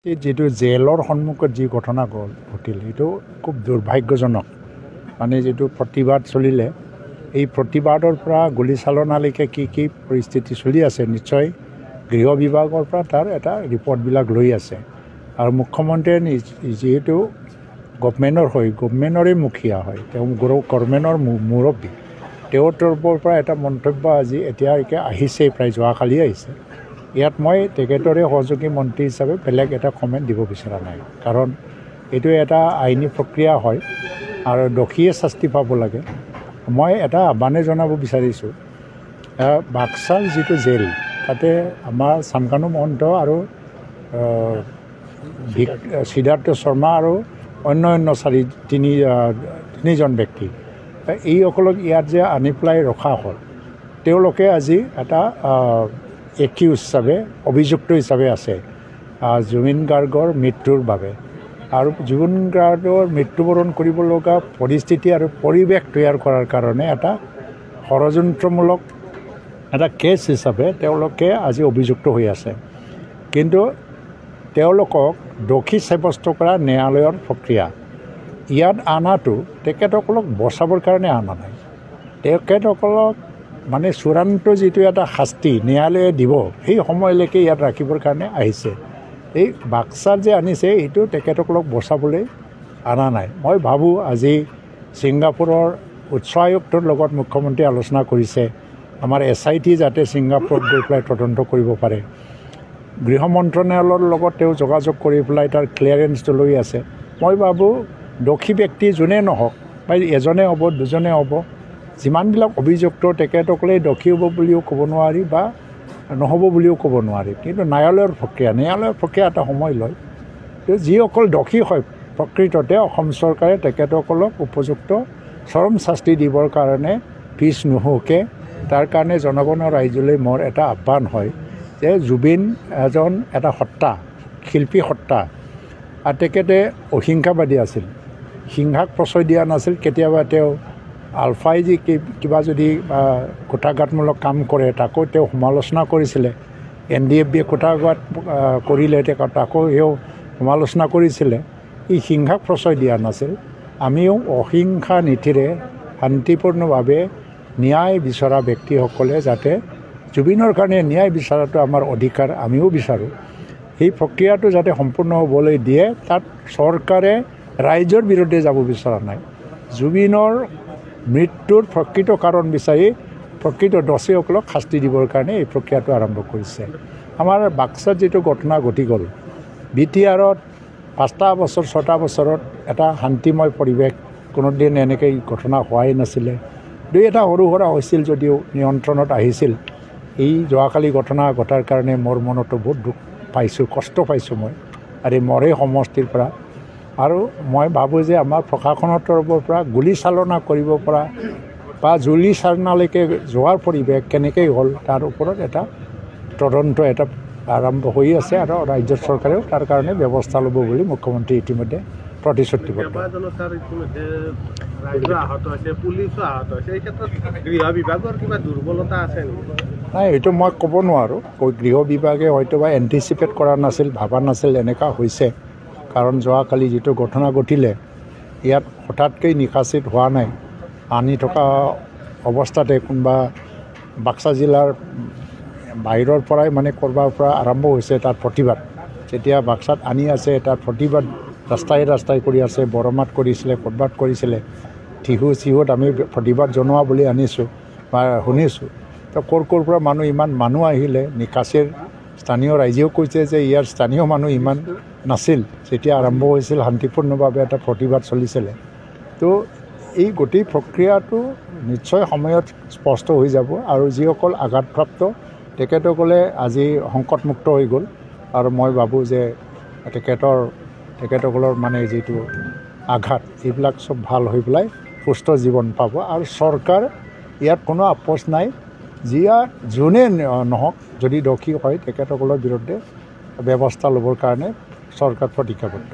যেটো জেলৰ সন্মুখত যি ঘটনা ঘটিল এইটো খুব দুৰ্ভাগ্যজনক মানে যেটো প্ৰতিবাদ চলিলে এই প্ৰতিবাদৰ পৰা গুলীচালনালৈকে কি পৰিস্থিতি চলি আছে নিশ্চয় গৃহ বিভাগৰ পৰা তাৰ এটা ৰিপৰ্টবিলাক লৈ আছে আৰু মুখ্যমন্ত্ৰীয়ে যেহেতু গভৰ্ণমেণ্টৰ হয় গভৰ্ণমেণ্টৰে মুখিয়া হয় তেওঁ গভৰ্ণমেণ্টৰ মুৰব্বী তেওঁৰ তৰফৰ পৰা এটা মন্তব্য আজি এতিয়ালৈকে আহিছে প্ৰায় যোৱাকালি আহিছে ইয়াত মই তেখেতৰে সহযোগী মন্ত্ৰী হিচাপে বেলেগ এটা কমেণ্ট দিব বিচৰা নাই কাৰণ এইটো এটা আইনী প্ৰক্ৰিয়া হয় আৰু দোষীয়ে শাস্তি পাব লাগে মই এটা আহ্বানে জনাব বিচাৰিছোঁ বাক্সাৰ যিটো জেল তাতে আমাৰ চামকানু মহন্ত আৰু সিদ্ধাৰ্থ শৰ্মা আৰু অন্য তিনিজন ব্যক্তি এইসকলক ইয়াত যে আনি পেলাই ৰখা হ'ল তেওঁলোকে আজি এটা একিউজ হিচাপে অভিযুক্ত হিচাপে আছে জুবিন গাৰ্গৰ মৃত্যুৰ বাবে আৰু জুবিন গাৰ্গৰ মৃত্যুবৰণ কৰিব লগা পৰিস্থিতি আৰু পৰিৱেশ তৈয়াৰ কৰাৰ কাৰণে এটা ষড়যন্ত্ৰমূলক এটা কেছ হিচাপে তেওঁলোকে আজি অভিযুক্ত হৈ আছে কিন্তু তেওঁলোকক দোষী সাব্যস্ত কৰা ন্যায়ালয়ৰ প্ৰক্ৰিয়া ইয়াত আনাটো তেখেতসকলক বচাবৰ কাৰণে আনা নাই তেখেতসকলক মানে চূড়ান্ত যিটো এটা শাস্তি ন্যায়ালয়ে দিব সেই সময়লৈকে ইয়াত ৰাখিবৰ কাৰণে আহিছে এই বাক্সাৰ যে আনিছে এইটো তেখেতসকলক বচাবলৈ অনা নাই মই ভাবোঁ আজি ছিংগাপুৰৰ উচ্চ আয়ুক্তৰ লগত মুখ্যমন্ত্ৰীয়ে আলোচনা কৰিছে আমাৰ SIT যাতে ছিংগাপুৰত গৈ পেলাই তদন্ত কৰিব পাৰে গৃহ মন্ত্ৰণালয়ৰ লগত তেওঁ যোগাযোগ কৰি পেলাই তাৰ ক্লিয়াৰেন্সটো লৈ আছে মই ভাবোঁ দোষী ব্যক্তি যোনে নহওক বা এজনে হ'ব দুজনে হ'ব যিমানবিলাক অভিযুক্ত তেখেতসকলে দোষী হ'ব বুলিও ক'ব নোৱাৰি বা নহ'ব বুলিও ক'ব নোৱাৰি কিন্তু ন্যায়ালয়ৰ প্ৰক্ৰিয়া এটা সময় লয় যিসকল দোষী হয় প্ৰকৃততে অসম চৰকাৰে তেখেতসকলক উপযুক্ত চৰম শাস্তি দিবৰ কাৰণে পিছ নোহোকে তাৰ কাৰণে জনগণৰ ৰাইজলৈ মোৰ এটা আহ্বান হয় যে জুবিন এজন এটা সত্তা শিল্পী সত্তা আৰু তেখেতে অহিংসাবাদী আছিল হিংসাক প্ৰশ্ৰয় দিয়া নাছিল কেতিয়াবা তেওঁ আলফাই যি কিবা যদি কুটাঘাতমূলক কাম কৰে তাকো তেওঁ সমালোচনা কৰিছিলে NDFBয়ে কুটাঘাত কৰিলে তাকো এও সমালোচনা কৰিছিলে ই হিংসাক প্ৰশ্ৰয় দিয়া নাছিল আমিও অহিংসা নীতিৰে শান্তিপূৰ্ণভাৱে ন্যায় বিচৰা ব্যক্তিসকলে যাতে জুবিনৰ কাৰণে ন্যায় বিচৰাটো আমাৰ অধিকাৰ আমিও বিচাৰোঁ সেই প্ৰক্ৰিয়াটো যাতে সম্পূৰ্ণ হ'বলৈ দিয়ে তাত চৰকাৰে ৰাইজৰ বিৰুদ্ধে যাব বিচৰা নাই জুবিনৰ মৃত্যুৰ প্ৰকৃত কাৰণ বিচাৰি প্ৰকৃত দোষীসকলক শাস্তি দিবৰ কাৰণে এই প্ৰক্ৰিয়াটো আৰম্ভ কৰিছে আমাৰ বাক্সাত যিটো ঘটনা ঘটি গ'ল BTRত 5টা বছৰ 6টা বছৰত এটা শান্তিময় পৰিৱেশ কোনোদিন এনেকৈ ঘটনা হোৱাই নাছিলে দুই এটা সৰু সুৰা হৈছিল যদিও নিয়ন্ত্ৰণত আহিছিল এই যোৱাকালি ঘটনা ঘটাৰ কাৰণে মোৰ মনতো বহুত দুখ পাইছোঁ কষ্ট পাইছোঁ মই আৰু মৰে সমষ্টিৰ পৰা আৰু মই ভাবোঁ যে আমাৰ প্ৰশাসনৰ তৰফৰ পৰা গুলীচালনা কৰিব পৰা বা গুলীচালনালৈকে যোৱাৰ পৰিৱেশ কেনেকৈ হ'ল তাৰ ওপৰত এটা তদন্ত এটা আৰম্ভ হৈ আছে আৰু ৰাজ্য চৰকাৰেও তাৰ কাৰণে ব্যৱস্থা ল'ব বুলি মুখ্যমন্ত্ৰী ইতিমধ্যে প্ৰতিশ্ৰুতিবদ্ধ নাই এইটো মই ক'ব নোৱাৰোঁ গৃহ বিভাগে হয়তো বা এণ্টিচিপেট কৰা নাছিল ভাবা নাছিল এনেকুৱা হৈছে কাৰণ যোৱাকালি যিটো ঘটনা ঘটিলে ইয়াত হঠাৎকৈ নিশাচিত হোৱা নাই আনি থকা অৱস্থাতে কোনোবা বাক্সা জিলাৰ বাহিৰৰ পৰাই মানে ক'ৰবাৰ পৰা আৰম্ভ হৈছে তাৰ প্ৰতিবাদ যেতিয়া বাক্সাত আনি আছে তাৰ প্ৰতিবাদ ৰাস্তাই কৰি আছে বৰমাত কৰিছিলে প্ৰতিবাদ কৰিছিলে চিহুত আমি প্ৰতিবাদ জনোৱা বুলি আনিছোঁ বা শুনিছোঁ তো ক'ৰ পৰা ইমান মানুহ আহিলে নিকাচিৰ স্থানীয় ৰাইজেও কৈছে যে ইয়াৰ স্থানীয় মানুহ ইমান নাছিল যেতিয়া আৰম্ভ হৈছিল শান্তিপূৰ্ণভাৱে এটা প্ৰতিবাদ চলিছিলে তো এই গোটেই প্ৰক্ৰিয়াটো নিশ্চয় সময়ত স্পষ্ট হৈ যাব আৰু যিসকল আঘাতপ্ৰাপ্ত তেখেতসকলে আজি সংকটমুক্ত হৈ গ'ল আৰু মই ভাবোঁ যে তেখেতসকলৰ মানে যিটো আঘাত এইবিলাক চব ভাল হৈ পেলাই সুস্থ জীৱন পাব আৰু চৰকাৰ ইয়াত কোনো আপোচ নাই যোনে নহওক যদি দোষী হয় তেখেতসকলৰ বিৰুদ্ধে ব্যৱস্থা ল'বৰ কাৰণে চৰকাৰ প্ৰতিজ্ঞাবদ্ধ